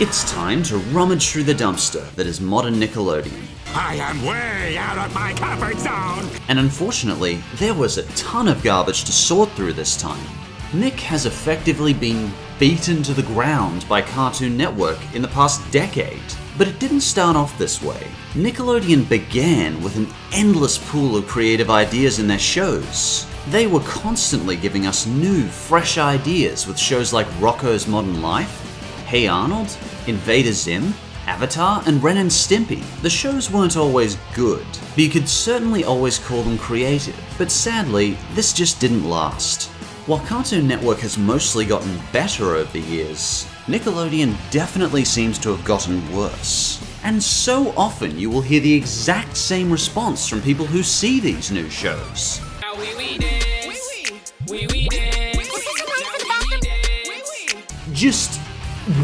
It's time to rummage through the dumpster that is modern Nickelodeon. I am way out of my comfort zone! And unfortunately, there was a ton of garbage to sort through this time. Nick has effectively been beaten to the ground by Cartoon Network in the past decade. But it didn't start off this way. Nickelodeon began with an endless pool of creative ideas in their shows. They were constantly giving us new, fresh ideas with shows like Rocko's Modern Life, Hey Arnold, Invader Zim, Avatar, and Ren and Stimpy. The shows weren't always good, but you could certainly always call them creative. But sadly, this just didn't last. While Cartoon Network has mostly gotten better over the years, Nickelodeon definitely seems to have gotten worse. And so often you will hear the exact same response from people who see these new shows. Just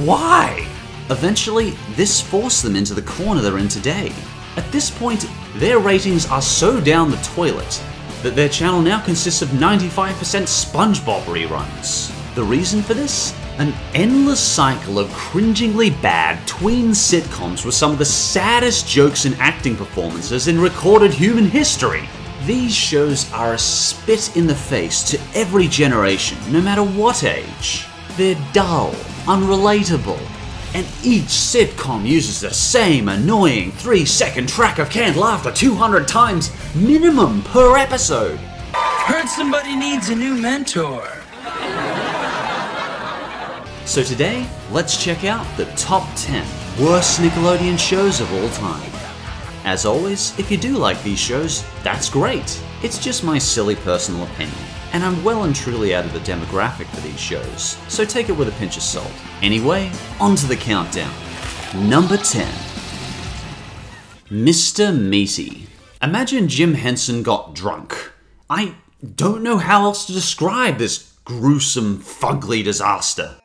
why? Eventually, this forced them into the corner they're in today. At this point, their ratings are so down the toilet that their channel now consists of 95% SpongeBob reruns. The reason for this? An endless cycle of cringingly bad tween sitcoms with some of the saddest jokes and acting performances in recorded human history. These shows are a spit in the face to every generation, no matter what age. They're dull, unrelatable, and each sitcom uses the same annoying 3-second track of canned laughter 200 times minimum per episode. Heard somebody needs a new mentor. So today, let's check out the top 10 worst Nickelodeon shows of all time. As always, if you do like these shows, that's great. It's just my silly personal opinion, and I'm well and truly out of the demographic for these shows, so take it with a pinch of salt. Anyway, on to the countdown. Number 10. Mr. Meaty. Imagine Jim Henson got drunk. I don't know how else to describe this gruesome, fugly disaster.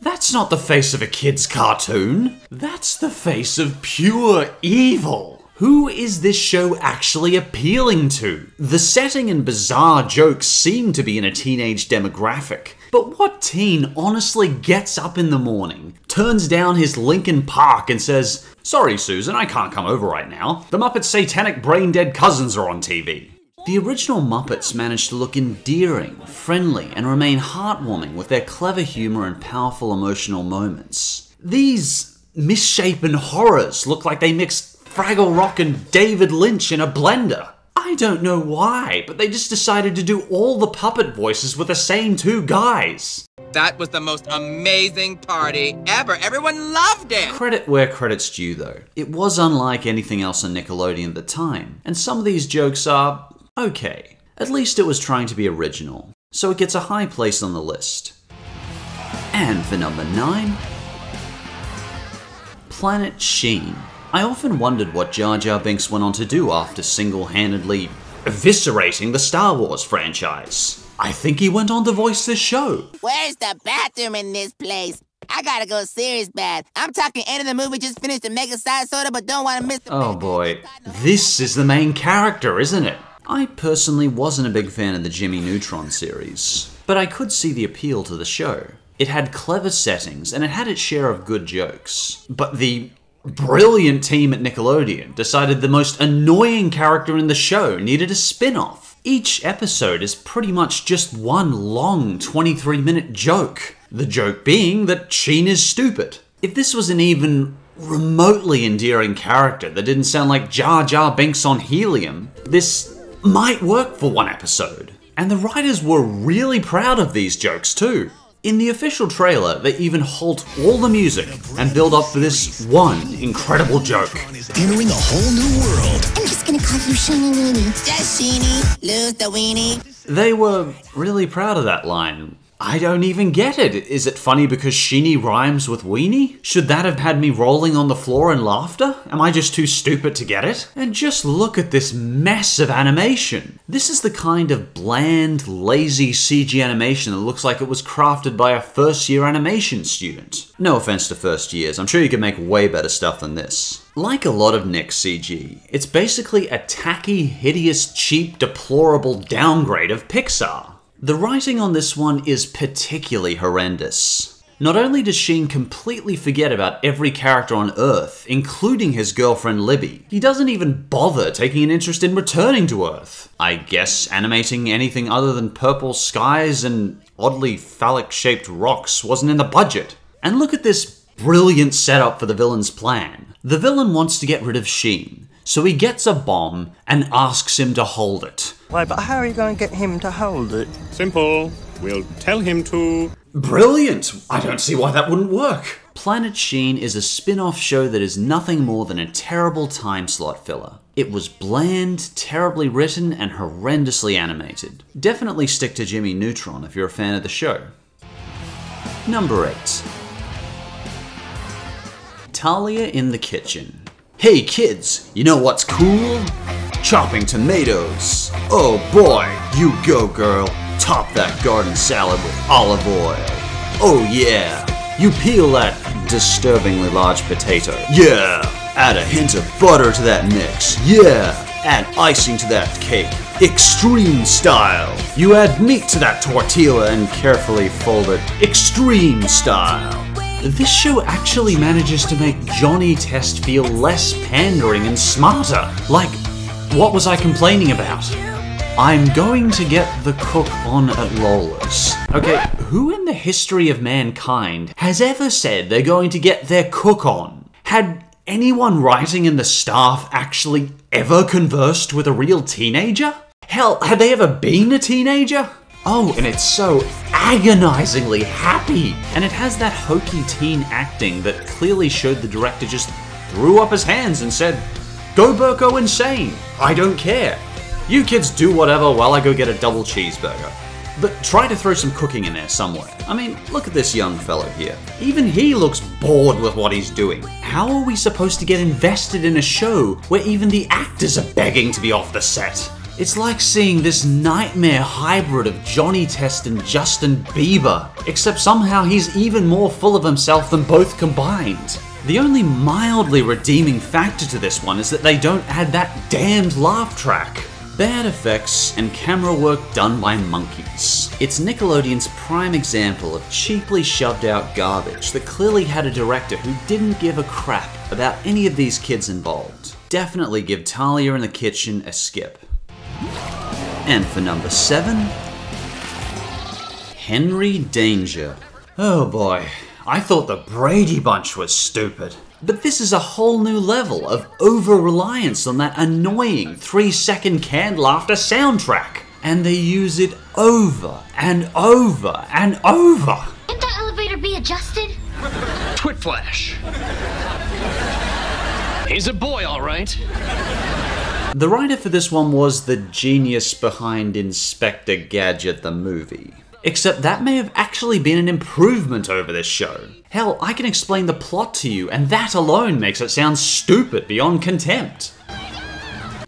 That's not the face of a kid's cartoon. That's the face of pure evil. Who is this show actually appealing to? The setting and bizarre jokes seem to be in a teenage demographic. But what teen honestly gets up in the morning, turns down his Linkin Park and says, "Sorry Susan, I can't come over right now. The Muppets' satanic brain-dead cousins are on TV." The original Muppets managed to look endearing, friendly, and remain heartwarming with their clever humor and powerful emotional moments. These misshapen horrors look like they mixed Fraggle Rock and David Lynch in a blender. I don't know why, but they just decided to do all the puppet voices with the same two guys. That was the most amazing party ever. Everyone loved it. Credit where credit's due though. It was unlike anything else on Nickelodeon at the time, and some of these jokes are okay. At least it was trying to be original, so it gets a high place on the list. And for number 9, Planet Sheen. I often wondered what Jar Jar Binks went on to do after single-handedly eviscerating the Star Wars franchise. I think he went on to voice this show. Where's the bathroom in this place? I gotta go serious bad. I'm talking end of the movie, just finished the mega side soda, but don't want to miss the... Oh boy, this is the main character, isn't it? I personally wasn't a big fan of the Jimmy Neutron series, but I could see the appeal to the show. It had clever settings, and it had its share of good jokes. But the brilliant team at Nickelodeon decided the most annoying character in the show needed a spin-off. Each episode is pretty much just one long 23-minute joke. The joke being that Sheen is stupid. If this was an even remotely endearing character that didn't sound like Jar Jar Binks on helium, this might work for one episode. And the writers were really proud of these jokes too. In the official trailer, they even halt all the music and build up for this one incredible joke. Entering a whole new world. I'm just gonna call you Sheeny Weenie. Just Sheeny, lose the weenie. They were really proud of that line. I don't even get it. Is it funny because Sheeny rhymes with weenie? Should that have had me rolling on the floor in laughter? Am I just too stupid to get it? And just look at this mess of animation. This is the kind of bland, lazy CG animation that looks like it was crafted by a first-year animation student. No offense to first years, I'm sure you could make way better stuff than this. Like a lot of Nick's CG, it's basically a tacky, hideous, cheap, deplorable downgrade of Pixar. The writing on this one is particularly horrendous. Not only does Sheen completely forget about every character on Earth, including his girlfriend Libby, he doesn't even bother taking an interest in returning to Earth. I guess animating anything other than purple skies and oddly phallic-shaped rocks wasn't in the budget. And look at this brilliant setup for the villain's plan. The villain wants to get rid of Sheen, so he gets a bomb and asks him to hold it. Wait, but how are you going to get him to hold it? Simple. We'll tell him to... Brilliant! I don't see why that wouldn't work. Planet Sheen is a spin-off show that is nothing more than a terrible time slot filler. It was bland, terribly written, and horrendously animated. Definitely stick to Jimmy Neutron if you're a fan of the show. Number 8. Talia in the kitchen. Hey kids, you know what's cool? Chopping tomatoes. Oh boy, you go girl. Top that garden salad with olive oil. Oh yeah, you peel that disturbingly large potato. Yeah, add a hint of butter to that mix. Yeah, add icing to that cake. Extreme style. You add meat to that tortilla and carefully fold it. Extreme style. This show actually manages to make Johnny Test feel less pandering and smarter. Like, what was I complaining about? I'm going to get the cook on at Lola's. Okay, who in the history of mankind has ever said they're going to get their cook on? Had anyone writing in the staff actually ever conversed with a real teenager? Hell, had they ever been a teenager? Oh, and it's so agonizingly happy. And it has that hokey teen acting that clearly showed the director just threw up his hands and said, "Go Burko insane, I don't care. You kids do whatever while I go get a double cheeseburger." But try to throw some cooking in there somewhere. I mean, look at this young fellow here. Even he looks bored with what he's doing. How are we supposed to get invested in a show where even the actors are begging to be off the set? It's like seeing this nightmare hybrid of Johnny Test and Justin Bieber, except somehow he's even more full of himself than both combined. The only mildly redeeming factor to this one is that they don't add that damned laugh track. Bad effects and camera work done by monkeys. It's Nickelodeon's prime example of cheaply shoved out garbage that clearly had a director who didn't give a crap about any of these kids involved. Definitely give Talia in the Kitchen a skip. And for number 7, Henry Danger. Oh boy, I thought the Brady Bunch was stupid. But this is a whole new level of over-reliance on that annoying 3-second canned laughter soundtrack. And they use it over and over and over. Can't that elevator be adjusted? Twit Flash. He's a boy, all right. The writer for this one was the genius behind Inspector Gadget the movie. Except that may have actually been an improvement over this show. Hell, I can explain the plot to you, and that alone makes it sound stupid beyond contempt.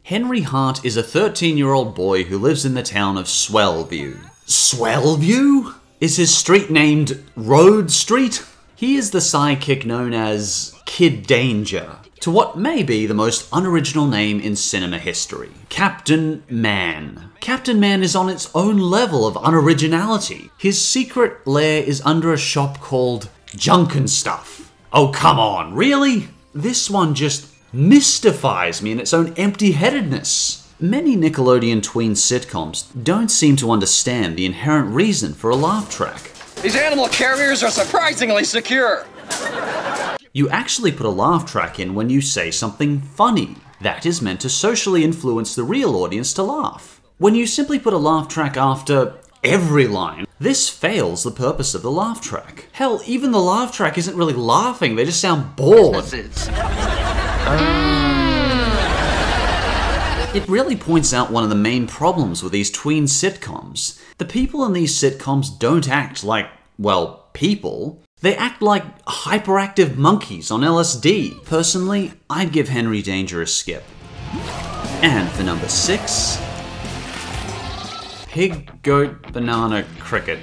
Henry Hart is a 13-year-old boy who lives in the town of Swellview. Swellview? Is his street named Road Street? He is the sidekick known as Kid Danger, to what may be the most unoriginal name in cinema history, Captain Man. Captain Man is on its own level of unoriginality. His secret lair is under a shop called Junkin' Stuff. Oh come on, really? This one just mystifies me in its own empty-headedness. Many Nickelodeon tween sitcoms don't seem to understand the inherent reason for a laugh track. These animal carriers are surprisingly secure. You actually put a laugh track in when you say something funny. That is meant to socially influence the real audience to laugh. When you simply put a laugh track after every line, this fails the purpose of the laugh track. Hell, even the laugh track isn't really laughing, they just sound bored. It really points out one of the main problems with these tween sitcoms. The people in these sitcoms don't act like, well, people. They act like hyperactive monkeys on LSD. Personally, I'd give Henry Danger a skip. And for number 6, Pig, Goat, Banana, Cricket.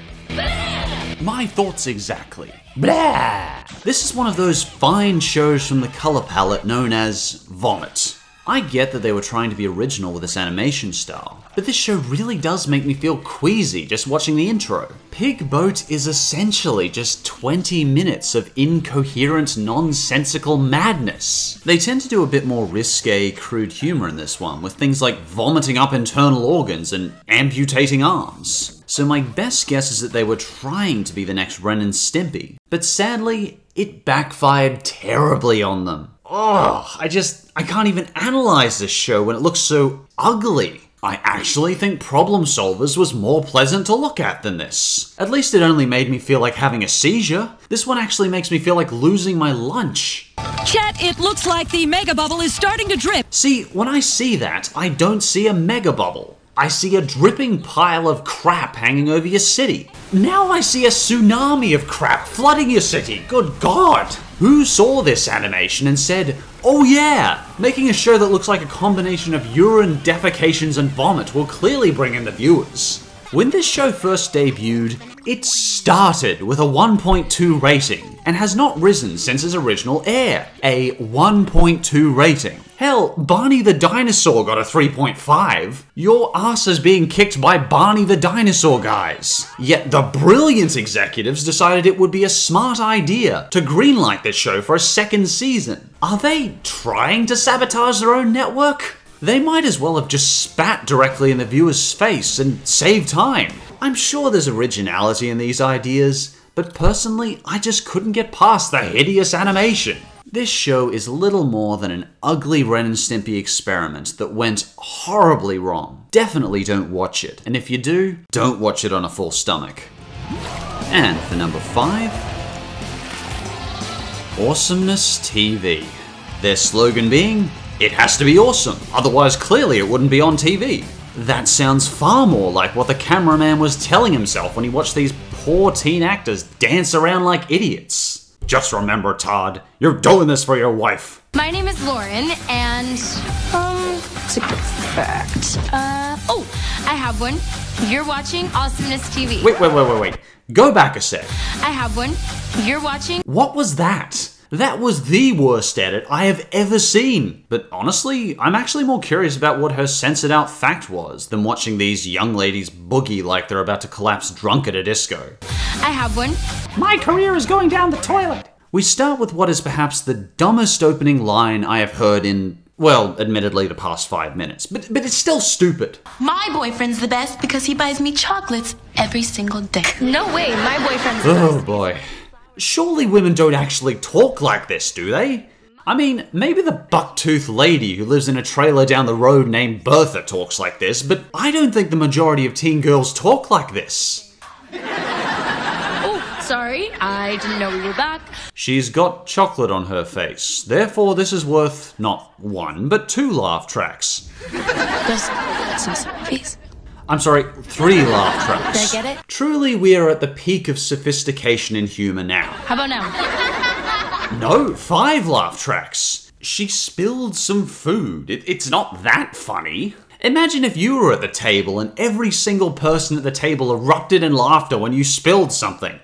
My thoughts exactly. Blah! This is one of those fine shows from the color palette known as Vomit. I get that they were trying to be original with this animation style, but this show really does make me feel queasy just watching the intro. Pig Boat is essentially just 20 minutes of incoherent, nonsensical madness. They tend to do a bit more risque, crude humor in this one, with things like vomiting up internal organs and amputating arms. So my best guess is that they were trying to be the next Ren and Stimpy, but sadly, it backfired terribly on them. Oh, I can't even analyze this show when it looks so ugly. I actually think Problem Solvers was more pleasant to look at than this. At least it only made me feel like having a seizure. This one actually makes me feel like losing my lunch. Chet, it looks like the mega bubble is starting to drip. See, when I see that, I don't see a mega bubble. I see a dripping pile of crap hanging over your city. Now I see a tsunami of crap flooding your city. Good God! Who saw this animation and said, oh yeah, making a show that looks like a combination of urine, defecations, and vomit will clearly bring in the viewers? When this show first debuted, it started with a 1.2 rating and has not risen since its original air. A 1.2 rating. Hell, Barney the Dinosaur got a 3.5. Your ass is being kicked by Barney the Dinosaur, guys. Yet the brilliant executives decided it would be a smart idea to greenlight this show for a second season. Are they trying to sabotage their own network? They might as well have just spat directly in the viewer's face and saved time. I'm sure there's originality in these ideas, but personally, I just couldn't get past the hideous animation. This show is little more than an ugly Ren and Stimpy experiment that went horribly wrong. Definitely don't watch it, and if you do, don't watch it on a full stomach. And for number 5, Awesomeness TV. Their slogan being, it has to be awesome, otherwise clearly it wouldn't be on TV. That sounds far more like what the cameraman was telling himself when he watched these poor teen actors dance around like idiots. Just remember, Todd, you're doing this for your wife. My name is Lauren, and, it's a good fact. I have one. You're watching Awesomeness TV. Wait. Go back a sec. I have one. You're watching. What was that? That was the worst edit I have ever seen. But honestly, I'm actually more curious about what her censored out fact was than watching these young ladies boogie like they're about to collapse drunk at a disco. I have one. My career is going down the toilet. We start with what is perhaps the dumbest opening line I have heard in, well, admittedly the past 5 minutes, but it's still stupid. My boyfriend's the best because he buys me chocolates every single day. No way, my boyfriend's the Oh best. boy. Surely women don't actually talk like this, do they? I mean, maybe the buck-toothed lady who lives in a trailer down the road named Bertha talks like this, but I don't think the majority of teen girls talk like this. Oh, sorry, I didn't know we were back. She's got chocolate on her face, therefore this is worth not 1, but 2 laugh tracks. Just some selfies. I'm sorry, 3 laugh tracks. Did I get it? Truly, we are at the peak of sophistication in humor now. How about now? No, 5 laugh tracks. She spilled some food. It's not that funny. Imagine if you were at the table and every single person at the table erupted in laughter when you spilled something.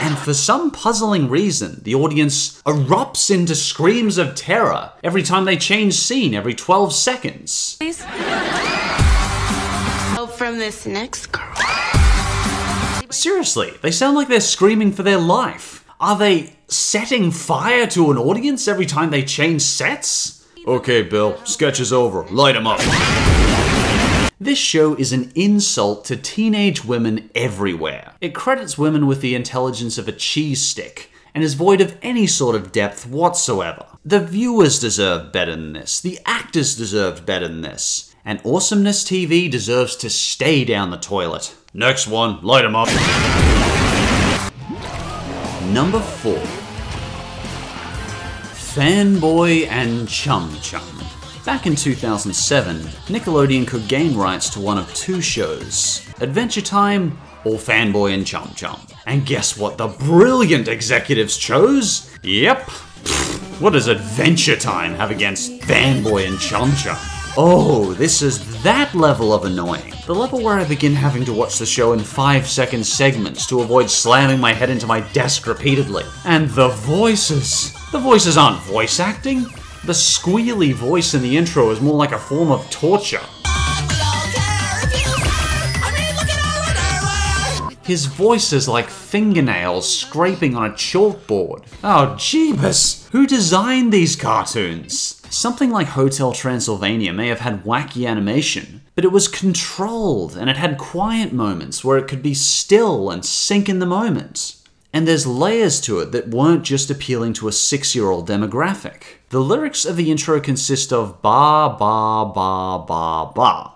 And for some puzzling reason, the audience erupts into screams of terror every time they change scene every 12 seconds. Please. Help from this next girl. Seriously, they sound like they're screaming for their life. Are they setting fire to an audience every time they change sets? Okay, Bill, sketch is over. Light 'em up. This show is an insult to teenage women everywhere. It credits women with the intelligence of a cheese stick, and is void of any sort of depth whatsoever. The viewers deserve better than this, the actors deserved better than this, and Awesomeness TV deserves to stay down the toilet. Next one, light 'em up. Number 4. Fanboy and Chum Chum. Back in 2007, Nickelodeon could gain rights to one of 2 shows, Adventure Time or Fanboy and Chum Chum. And guess what the brilliant executives chose? Yep. What does Adventure Time have against Fanboy and Chum Chum? Oh, this is that level of annoying. The level where I begin having to watch the show in 5-second segments to avoid slamming my head into my desk repeatedly. And the voices. The voices aren't voice acting. The squealy voice in the intro is more like a form of torture. His voice is like fingernails scraping on a chalkboard. Oh, jeebus! Who designed these cartoons? Something like Hotel Transylvania may have had wacky animation, but it was controlled and it had quiet moments where it could be still and sink in the moment. And there's layers to it that weren't just appealing to a 6-year-old demographic. The lyrics of the intro consist of ba ba ba ba ba.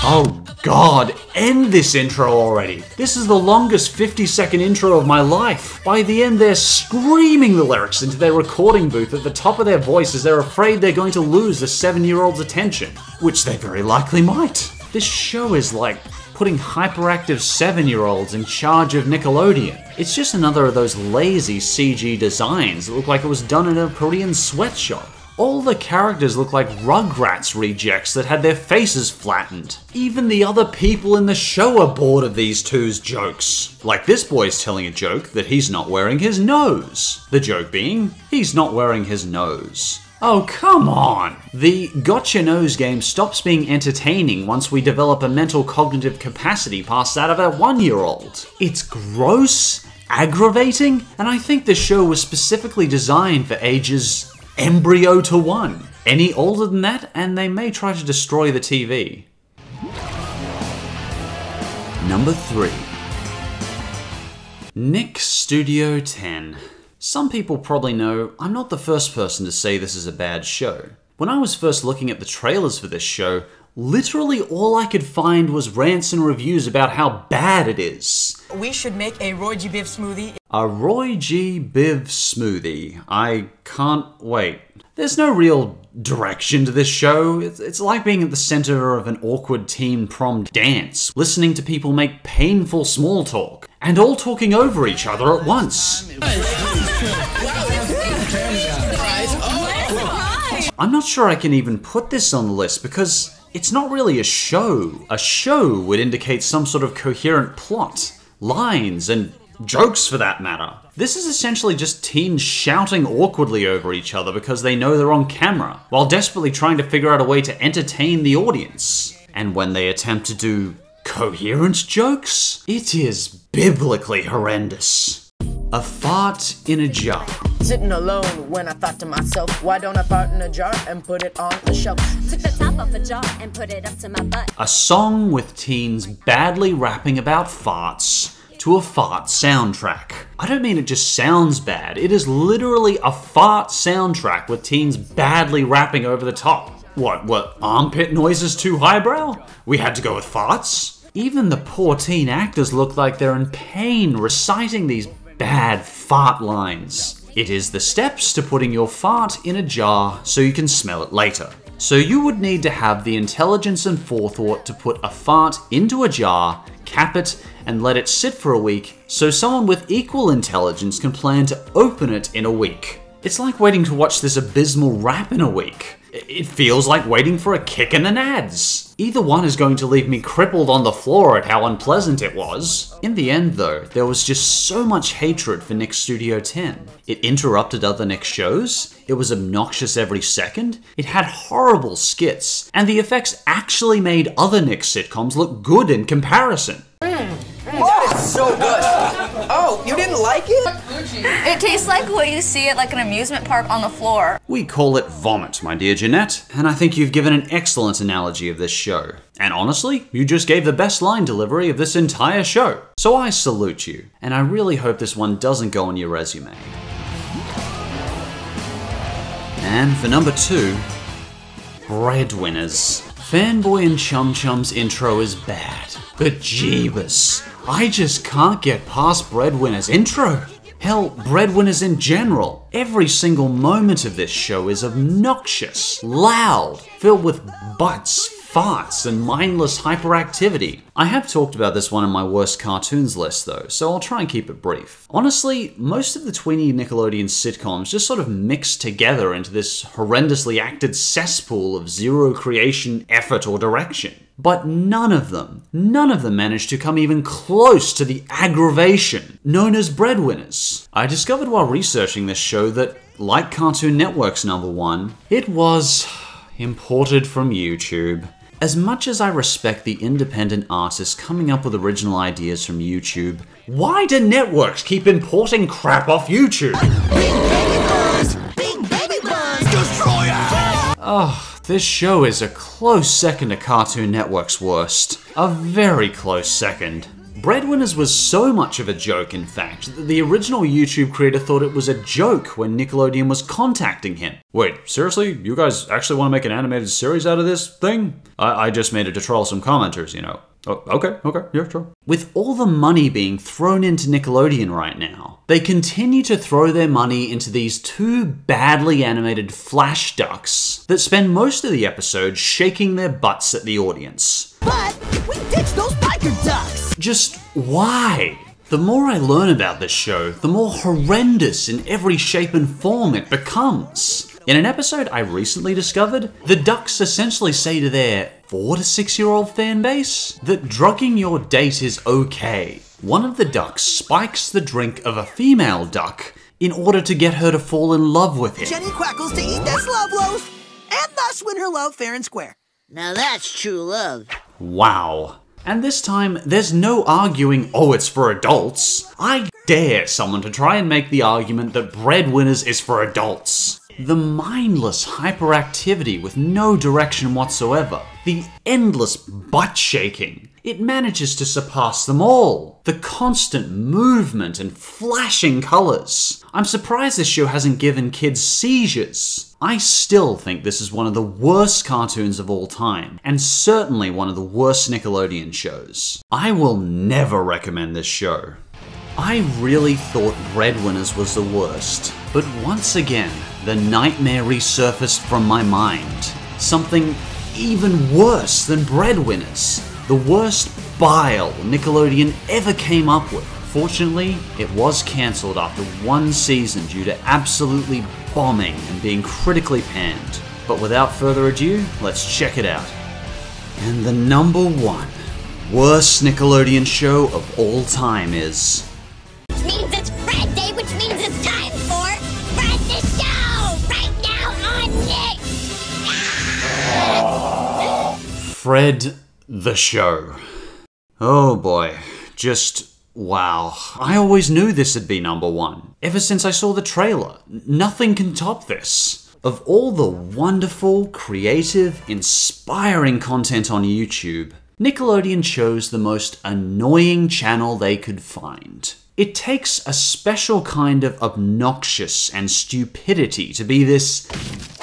Oh god, end this intro already. This is the longest 50-second intro of my life. By the end, they're screaming the lyrics into their recording booth at the top of their voice as they're afraid they're going to lose a 7-year-old's attention, which they very likely might. This show is like putting hyperactive 7-year-olds in charge of Nickelodeon. It's just another of those lazy CG designs that look like it was done in a Korean sweatshop. All the characters look like Rugrats rejects that had their faces flattened. Even the other people in the show are bored of these two's jokes. Like this boy's telling a joke that he's not wearing his nose. The joke being, he's not wearing his nose. Oh, come on! The gotcha nose game stops being entertaining once we develop a mental cognitive capacity past that of a 1-year-old. It's gross, aggravating, and I think the show was specifically designed for ages embryo to 1. Any older than that, and they may try to destroy the TV. Number 3. Nick Studio 10. Some people probably know I'm not the first person to say this is a bad show. When I was first looking at the trailers for this show, literally all I could find was rants and reviews about how bad it is. We should make a Roy G. Biv smoothie. A Roy G. Biv smoothie. I can't wait. There's no real direction to this show. It's like being at the center of an awkward teen prom dance, listening to people make painful small talk, and all talking over each other at once. I'm not sure I can even put this on the list because it's not really a show. A show would indicate some sort of coherent plot, lines, and jokes for that matter. This is essentially just teens shouting awkwardly over each other because they know they're on camera, while desperately trying to figure out a way to entertain the audience. And when they attempt to do coherent jokes, it is biblically horrendous. A fart in a jar. Sitting alone when I thought to myself, why don't I fart in a jar and put it on the shelf? Took the top off the jar and put it up to my butt. A song with teens badly rapping about farts to a fart soundtrack. I don't mean it just sounds bad, it is literally a fart soundtrack with teens badly rapping over the top. What, armpit noises too highbrow? We had to go with farts? Even the poor teen actors look like they're in pain reciting these bad fart lines. It is the steps to putting your fart in a jar so you can smell it later. So you would need to have the intelligence and forethought to put a fart into a jar, cap it, and let it sit for a week so someone with equal intelligence can plan to open it in a week. It's like waiting to watch this abysmal rap in a week. It feels like waiting for a kick in the nads. Either one is going to leave me crippled on the floor at how unpleasant it was. In the end though, there was just so much hatred for Nick Studio 10. It interrupted other Nick shows, it was obnoxious every second, it had horrible skits, and the effects actually made other Nick sitcoms look good in comparison. That is so good. Oh, you didn't like it? It tastes like what you see at like an amusement park on the floor. We call it vomit, my dear Jeanette, and I think you've given an excellent analogy of this show. And honestly, you just gave the best line delivery of this entire show. So I salute you, and I really hope this one doesn't go on your resume. And for number 2, Breadwinners. Fanboy and Chum Chum's intro is bad, but jeebus, I just can't get past Breadwinners' intro. Hell, Breadwinners in general. Every single moment of this show is obnoxious, loud, filled with butts, farts and mindless hyperactivity. I have talked about this one in my worst cartoons list though, so I'll try and keep it brief. Honestly, most of the tweeny Nickelodeon sitcoms just sort of mix together into this horrendously acted cesspool of zero creation, effort, or direction. But none of them managed to come even close to the aggravation known as breadwinners. I discovered while researching this show that, like Cartoon Network's #1, it was imported from YouTube. As much as I respect the independent artists coming up with original ideas from YouTube, why do networks keep importing crap off YouTube? Big baby buzz, destroyer! Oh, this show is a close second to Cartoon Network's worst. A very close second. Breadwinners was so much of a joke, in fact, that the original YouTube creator thought it was a joke when Nickelodeon was contacting him. Wait, seriously? You guys actually want to make an animated series out of this thing? I just made it to troll some commenters, you know. Oh, okay, yeah, sure. With all the money being thrown into Nickelodeon right now, they continue to throw their money into these two badly animated flash ducks that spend most of the episode shaking their butts at the audience. But we ditched those biker ducks! Just why? The more I learn about this show, the more horrendous in every shape and form it becomes. In an episode I recently discovered, the ducks essentially say to their 4 to 6 year old fan base that drugging your date is okay. One of the ducks spikes the drink of a female duck in order to get her to fall in love with him. Jenny quackles to eat this love loaf, and thus win her love fair and square. Now that's true love. Wow. And this time, there's no arguing, oh, it's for adults. I dare someone to try and make the argument that Breadwinners is for adults. The mindless hyperactivity with no direction whatsoever. The endless butt shaking. It manages to surpass them all. The constant movement and flashing colors. I'm surprised this show hasn't given kids seizures. I still think this is one of the worst cartoons of all time, and certainly one of the worst Nickelodeon shows. I will never recommend this show. I really thought Breadwinners was the worst, but once again, the nightmare resurfaced from my mind. Something even worse than Breadwinners. The worst bile Nickelodeon ever came up with. Fortunately, it was cancelled after one season due to absolutely bombing and being critically panned. But without further ado, let's check it out. And the #1 worst Nickelodeon show of all time is... Which means it's Fred Day, which means it's time for Fred the Show! Right now on Nick! Fred the Show. Oh boy, just wow. I always knew this would be #1. Ever since I saw the trailer. Nothing can top this. Of all the wonderful, creative, inspiring content on YouTube, Nickelodeon chose the most annoying channel they could find. It takes a special kind of obnoxious and stupidity to be this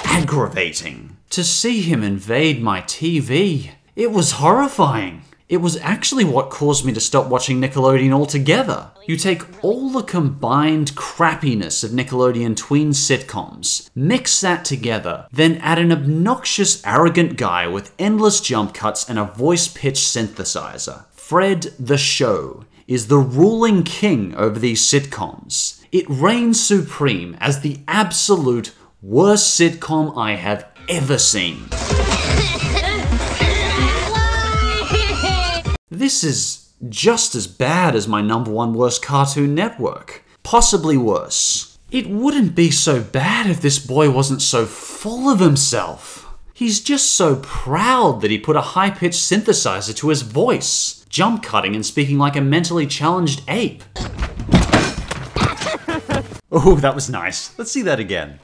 aggravating. To see him invade my TV, it was horrifying. It was actually what caused me to stop watching Nickelodeon altogether. You take all the combined crappiness of Nickelodeon tween sitcoms, mix that together, then add an obnoxious, arrogant guy with endless jump cuts and a voice-pitch synthesizer. Fred the Show is the ruling king over these sitcoms. It reigns supreme as the absolute worst sitcom I have ever seen. This is just as bad as my #1 worst Cartoon Network. Possibly worse. It wouldn't be so bad if this boy wasn't so full of himself. He's just so proud that he put a high-pitched synthesizer to his voice, jump cutting and speaking like a mentally challenged ape. Oh, that was nice. Let's see that again.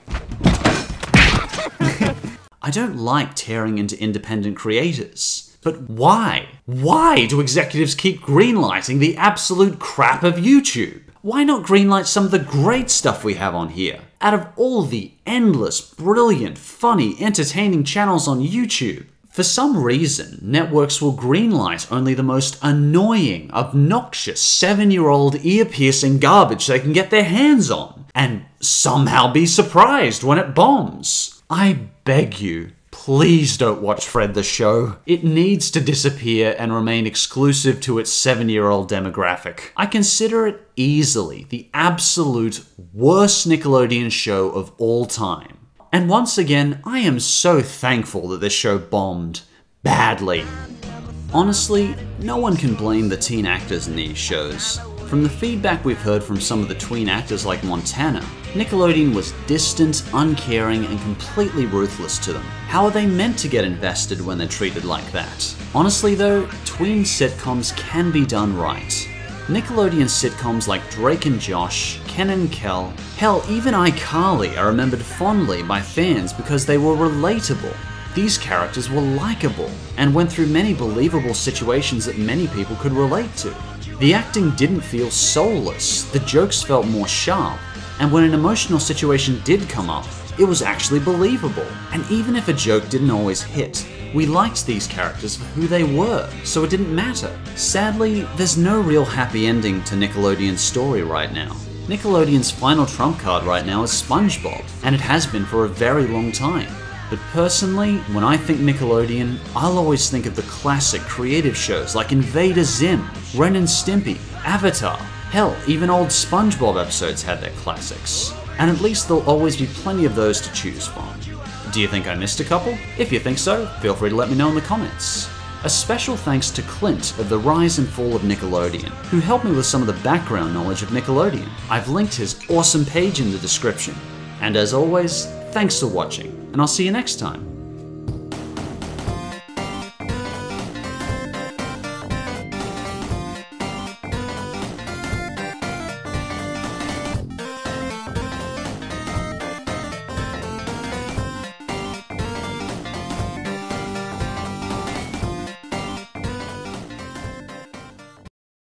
I don't like tearing into independent creators. But why? Why do executives keep greenlighting the absolute crap of YouTube? Why not greenlight some of the great stuff we have on here? Out of all the endless, brilliant, funny, entertaining channels on YouTube, for some reason, networks will greenlight only the most annoying, obnoxious 7-year-old ear-piercing garbage they can get their hands on, and somehow be surprised when it bombs. I beg you, Please don't watch Fred the Show. It needs to disappear and remain exclusive to its 7-year-old demographic. I consider it easily the absolute worst Nickelodeon show of all time. And once again, I am so thankful that this show bombed badly. Honestly, no one can blame the teen actors in these shows. From the feedback we've heard from some of the tween actors like Montana, Nickelodeon was distant, uncaring, and completely ruthless to them. How are they meant to get invested when they're treated like that? Honestly though, tween sitcoms can be done right. Nickelodeon sitcoms like Drake and Josh, Ken and Kel, hell, even iCarly are remembered fondly by fans because they were relatable. These characters were likable, and went through many believable situations that many people could relate to. The acting didn't feel soulless, the jokes felt more sharp, and when an emotional situation did come up, it was actually believable. And even if a joke didn't always hit, we liked these characters for who they were, so it didn't matter. Sadly, there's no real happy ending to Nickelodeon's story right now. Nickelodeon's final trump card right now is SpongeBob, and it has been for a very long time. But personally, when I think Nickelodeon, I'll always think of the classic creative shows like Invader Zim, Ren and Stimpy, Avatar. Hell, even old SpongeBob episodes had their classics. And at least there'll always be plenty of those to choose from. Do you think I missed a couple? If you think so, feel free to let me know in the comments. A special thanks to Clint of the Rise and Fall of Nickelodeon, who helped me with some of the background knowledge of Nickelodeon. I've linked his awesome page in the description. And as always, thanks for watching, and I'll see you next time.